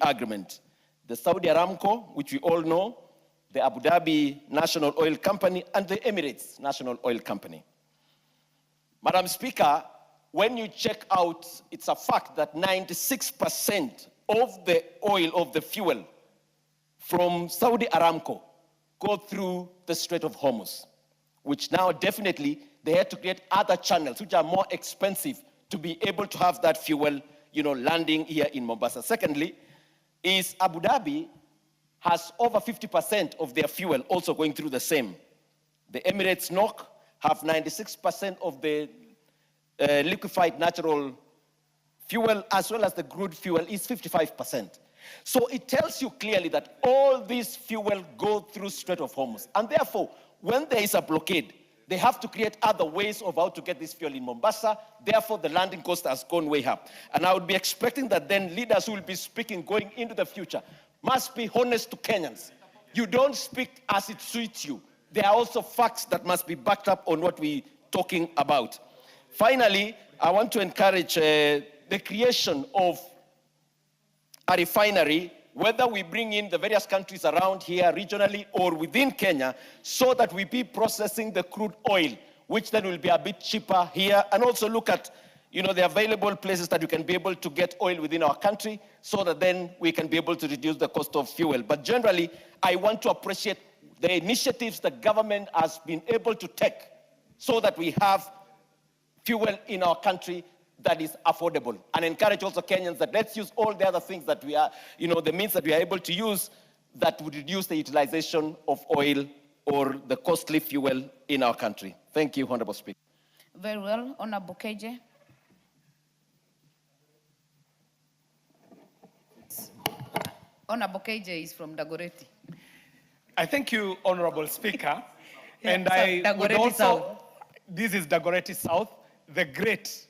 agreement. The Saudi Aramco, which we all know, the Abu Dhabi National Oil Company, and the Emirates National Oil Company. Madam Speaker, when you check out, it's a fact that 96% of the oil, of the fuel from Saudi Aramco go through the Strait of Hormuz, which now definitely they had to create other channels which are more expensive to be able to have that fuel, landing here in Mombasa. Secondly, is Abu Dhabi has over 50% of their fuel also going through the same. The Emirates NOC have 96% of the liquefied natural fuel, as well as the crude fuel is 55%. So it tells you clearly that all this fuel go through Strait of Hormuz. And therefore, when there is a blockade, they have to create other ways of how to get this fuel in Mombasa. Therefore, the landing cost has gone way up. And I would be expecting that then leaders who will be speaking going into the future must be honest to Kenyans. You don't speak as it suits you. There are also facts that must be backed up on what we're talking about. Finally, I want to encourage the creation of a refinery, whether we bring in the various countries around here regionally or within Kenya, so that we be processing the crude oil, which then will be a bit cheaper here, and also look at the available places that you can be able to get oil within our country, so that then we can be able to reduce the cost of fuel. But generally, I want to appreciate the initiatives the government has been able to take so that we have fuel in our country that is affordable, and encourage also Kenyans that let's use all the other things that we are, the means that we are able to use that would reduce the utilization of oil or the costly fuel in our country. Thank you, Honorable Speaker. Very well. Honorable KJ. Honorable KJ is from Dagoretti. I thank you, Honorable Speaker. Yeah, and so I would Dagoretti also, South. This is Dagoretti South, the great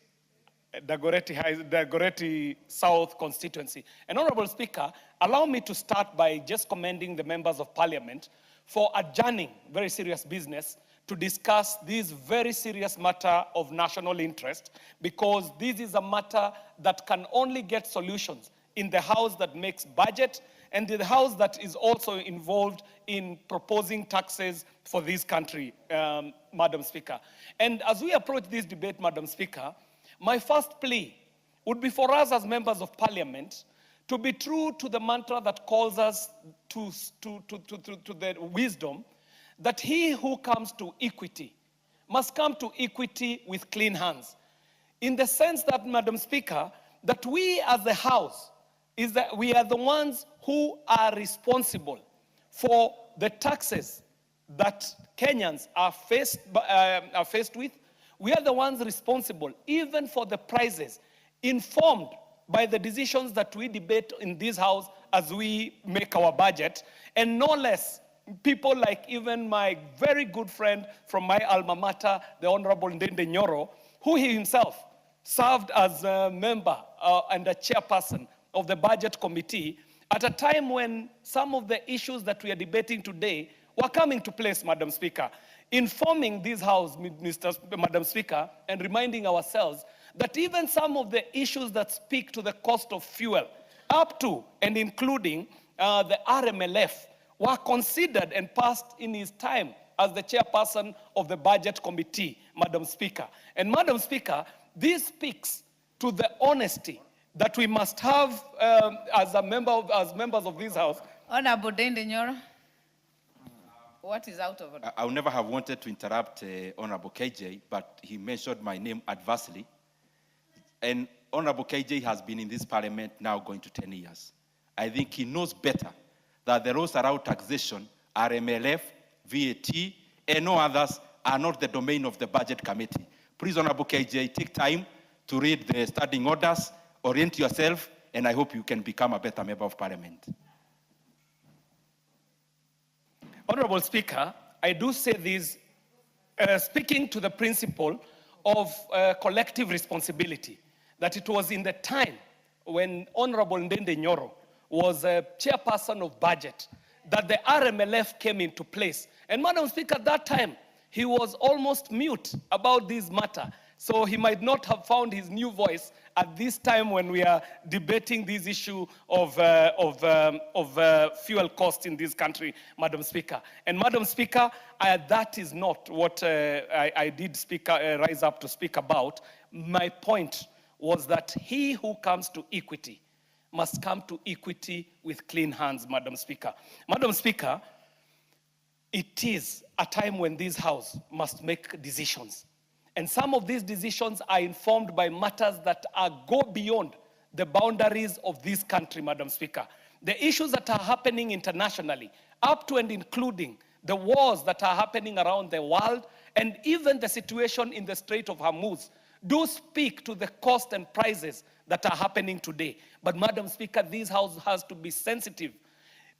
Dagoretti South constituency. And Honorable Speaker, allow me to start by just commending the members of Parliament for adjourning very serious business to discuss this very serious matter of national interest, because this is a matter that can only get solutions in the House that makes budget and the House that is also involved in proposing taxes for this country, Madam Speaker. And as we approach this debate, Madam Speaker, my first plea would be for us as members of Parliament to be true to the mantra that calls us to the wisdom that he who comes to equity must come to equity with clean hands. In the sense that, Madam Speaker, that we as the House is that we are the ones who are responsible for the taxes that Kenyans are faced with. We are the ones responsible even for the prices, informed by the decisions that we debate in this House as we make our budget, and no less people like even my very good friend from my alma mater, the Honorable Ndende Nyoro, who he himself served as a member and a chairperson of the Budget Committee at a time when some of the issues that we are debating today were coming to place, Madam Speaker, informing this House, Madam Speaker, and reminding ourselves that even some of the issues that speak to the cost of fuel, up to and including the RMLF, were considered and passed in his time as the chairperson of the Budget Committee, Madam Speaker. And Madam Speaker, this speaks to the honesty that we must have as members of this House. Honorable Ndende Nyoro. What is out of it? I would never have wanted to interrupt Honorable KJ, but he mentioned my name adversely. And Honorable KJ has been in this Parliament now going to 10 years. I think he knows better that the rules around taxation, RMLF, VAT, and no others are not the domain of the Budget Committee. Please, Honorable KJ, take time to read the standing orders, orient yourself, and I hope you can become a better member of Parliament. Honorable Speaker, I do say this speaking to the principle of collective responsibility, that it was in the time when Honorable Ndende Nyoro was a chairperson of budget that the RMLF came into place. And Madam Speaker, at that time, he was almost mute about this matter, So he might not have found his new voice at this time when we are debating this issue of fuel costs in this country, Madam Speaker. And Madam Speaker, that is not what I did rise up to speak about. My point was that he who comes to equity must come to equity with clean hands, Madam Speaker. Madam Speaker, it is a time when this House must make decisions. And some of these decisions are informed by matters that go beyond the boundaries of this country, Madam Speaker. The issues that are happening internationally, up to and including the wars that are happening around the world, and even the situation in the Strait of Hormuz, do speak to the cost and prices that are happening today. But Madam Speaker, this House has to be sensitive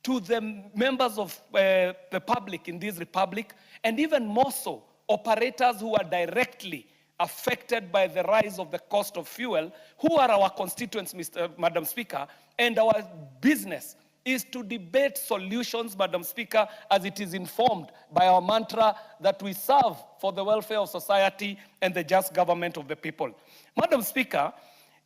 to the members of the public in this republic, and even more so, operators who are directly affected by the rise of the cost of fuel, who are our constituents, Madam Speaker, and our business is to debate solutions, Madam Speaker, as it is informed by our mantra that we serve for the welfare of society and the just government of the people. Madam Speaker,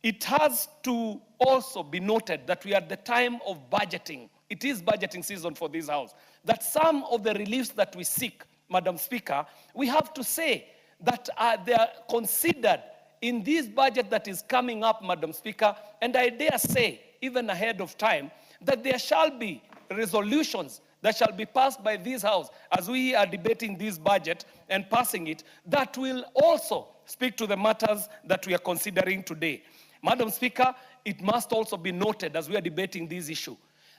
it has to also be noted that we are at the time of budgeting. It is budgeting season for this House. That some of the reliefs that we seek, Madam Speaker, we have to say that they are considered in this budget that is coming up, Madam Speaker, and I dare say, even ahead of time, that there shall be resolutions that shall be passed by this House as we are debating this budget and passing it, that will also speak to the matters that we are considering today. Madam Speaker, it must also be noted as we are debating this issue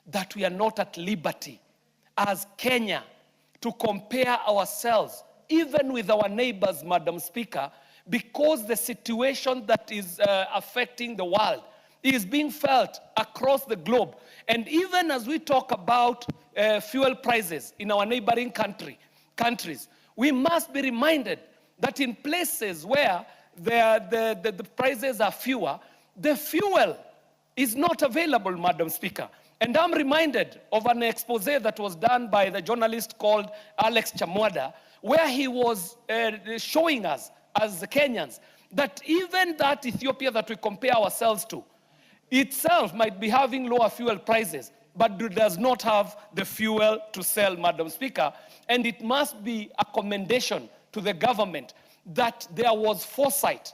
that we are not at liberty as Kenya to compare ourselves even with our neighbors, Madam Speaker, because the situation that is affecting the world is being felt across the globe. And even as we talk about fuel prices in our neighboring countries, we must be reminded that in places where the prices are fewer, the fuel is not available, Madam Speaker. And I'm reminded of an expose that was done by the journalist called Alex Chamwada, where he was showing us as the Kenyans that even that Ethiopia that we compare ourselves to itself might be having lower fuel prices, but does not have the fuel to sell, Madam Speaker. And it must be a commendation to the government that there was foresight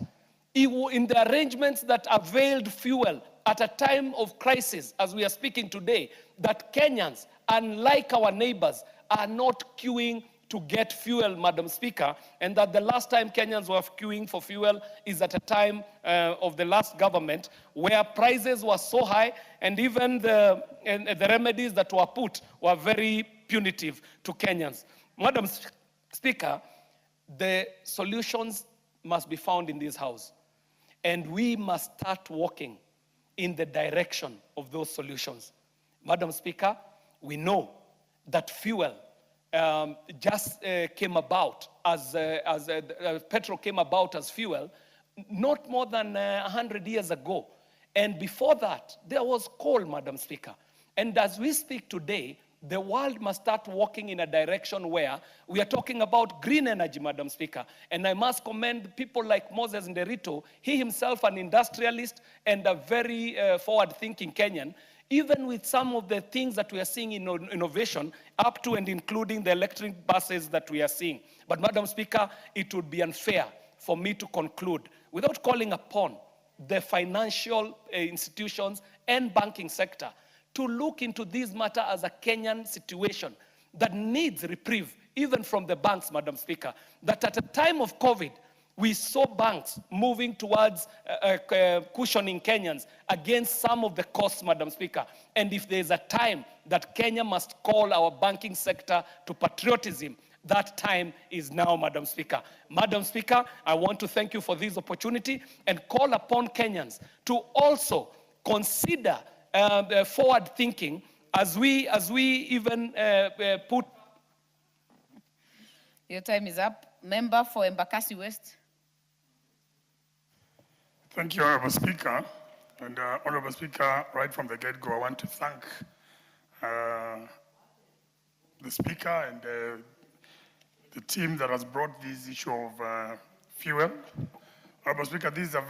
in the arrangements that availed fuel at a time of crisis, as we are speaking today, that Kenyans, unlike our neighbors, are not queuing to get fuel, Madam Speaker, and that the last time Kenyans were queuing for fuel is at a time of the last government where prices were so high, and even the remedies that were put were very punitive to Kenyans. Madam Speaker, the solutions must be found in this House, and we must start walking in the direction of those solutions. Madam Speaker, we know that fuel just came about as petrol came about as fuel not more than 100 years ago. And before that, there was coal, Madam Speaker. And as we speak today, the world must start walking in a direction where we are talking about green energy, Madam Speaker. And I must commend people like Moses Nderito, he himself an industrialist and a very forward-thinking Kenyan, even with some of the things that we are seeing in innovation, up to and including the electric buses that we are seeing. But Madam Speaker, it would be unfair for me to conclude without calling upon the financial institutions and banking sector to look into this matter as a Kenyan situation that needs reprieve, even from the banks, Madam Speaker. That at a time of COVID, we saw banks moving towards cushioning Kenyans against some of the costs, Madam Speaker. And if there's a time that Kenya must call our banking sector to patriotism, that time is now, Madam Speaker. Madam Speaker, I want to thank you for this opportunity and call upon Kenyans to also consider forward thinking as we even put. Your time is up. Member for Embakasi West. Thank you, Honorable Speaker. And Honorable Speaker, right from the get-go, I want to thank the Speaker and the team that has brought this issue of fuel Honorable Speaker, this is a very